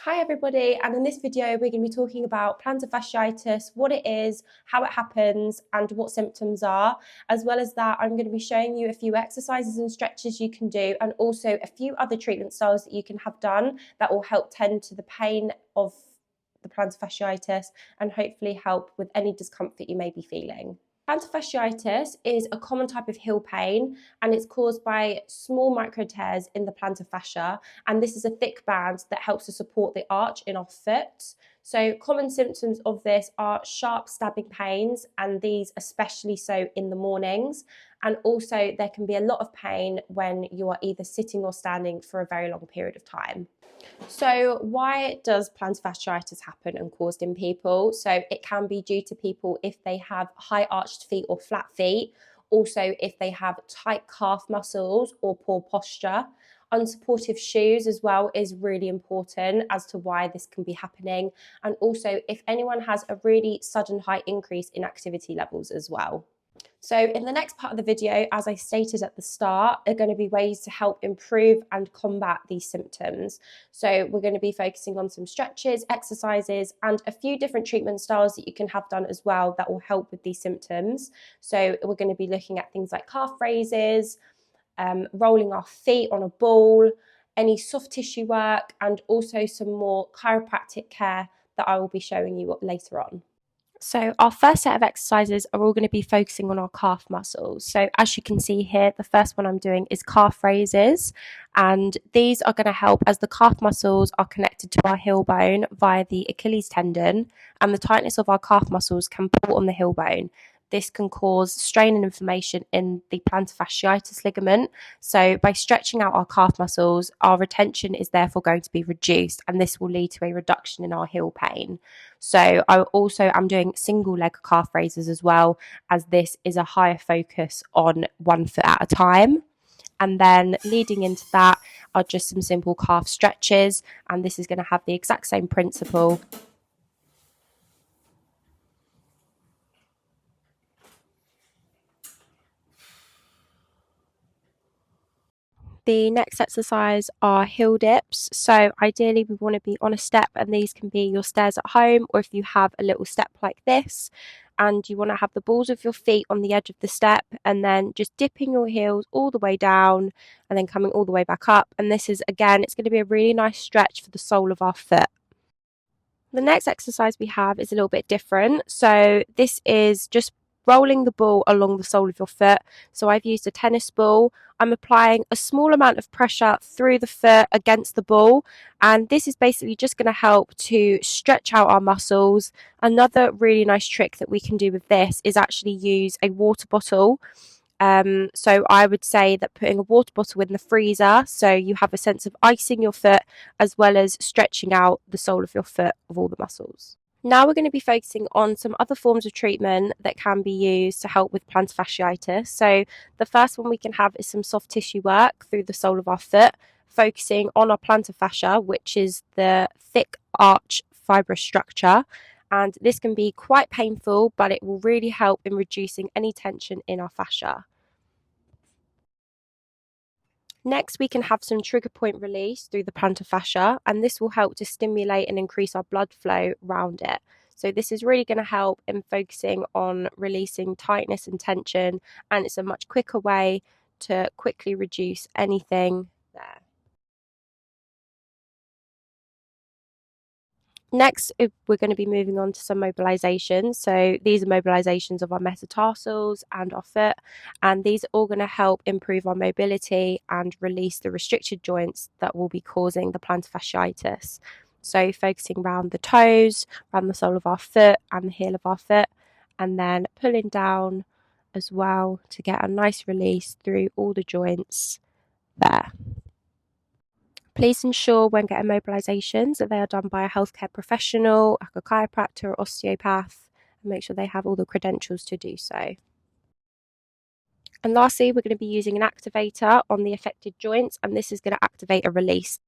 Hi everybody, and in this video we're going to be talking about plantar fasciitis, what it is, how it happens and what symptoms are. As well as that, I'm going to be showing you a few exercises and stretches you can do, and also a few other treatment styles that you can have done that will help tend to the pain of the plantar fasciitis and hopefully help with any discomfort you may be feeling. Plantar fasciitis is a common type of heel pain, and it's caused by small micro tears in the plantar fascia, and this is a thick band that helps to support the arch in our foot. So common symptoms of this are sharp stabbing pains, and these especially so in the mornings, and also there can be a lot of pain when you are either sitting or standing for a very long period of time. So why does plantar fasciitis happen and caused in people? So it can be due to people if they have high arched feet or flat feet, also if they have tight calf muscles or poor posture. Unsupportive shoes as well is really important as to why this can be happening, and also if anyone has a really sudden high increase in activity levels as well. So in the next part of the video, as I stated at the start, are going to be ways to help improve and combat these symptoms. So we're going to be focusing on some stretches, exercises, and a few different treatment styles that you can have done as well that will help with these symptoms. So we're going to be looking at things like calf raises, rolling our feet on a ball, any soft tissue work, and also some more chiropractic care that I will be showing you later on. So our first set of exercises are all going to be focusing on our calf muscles. So as you can see here, the first one I'm doing is calf raises, and these are going to help as the calf muscles are connected to our heel bone via the Achilles tendon, and the tightness of our calf muscles can pull on the heel bone. This can cause strain and inflammation in the plantar fasciitis ligament. So by stretching out our calf muscles, our retention is therefore going to be reduced, and this will lead to a reduction in our heel pain. So I'm doing single leg calf raises as well, as this is a higher focus on one foot at a time. And then leading into that are just some simple calf stretches, and this is going to have the exact same principle. The next exercise are heel dips. So ideally we want to be on a step, and these can be your stairs at home, or if you have a little step like this and you want to have the balls of your feet on the edge of the step, and then just dipping your heels all the way down and then coming all the way back up. And this is, again, it's going to be a really nice stretch for the sole of our foot. The next exercise we have is a little bit different. So this is just rolling the ball along the sole of your foot. So I've used a tennis ball. I'm applying a small amount of pressure through the foot against the ball, and this is basically just going to help to stretch out our muscles. Another really nice trick that we can do with this is actually use a water bottle. So I would say that putting a water bottle in the freezer, so you have a sense of icing your foot as well as stretching out the sole of your foot of all the muscles. Now we're going to be focusing on some other forms of treatment that can be used to help with plantar fasciitis. So the first one we can have is some soft tissue work through the sole of our foot, focusing on our plantar fascia, which is the thick arch fibrous structure. And this can be quite painful, but it will really help in reducing any tension in our fascia. Next, we can have some trigger point release through the plantar fascia, and this will help to stimulate and increase our blood flow around it. So this is really going to help in focusing on releasing tightness and tension, and it's a much quicker way to quickly reduce anything there. Next, we're going to be moving on to some mobilizations. So these are mobilizations of our metatarsals and our foot, and these are all going to help improve our mobility and release the restricted joints that will be causing the plantar fasciitis. So focusing around the toes, around the sole of our foot and the heel of our foot, and then pulling down as well to get a nice release through all the joints there. Please ensure when getting mobilizations that they are done by a healthcare professional, like a chiropractor or osteopath, and make sure they have all the credentials to do so. And lastly, we're going to be using an activator on the affected joints, and this is going to activate a release.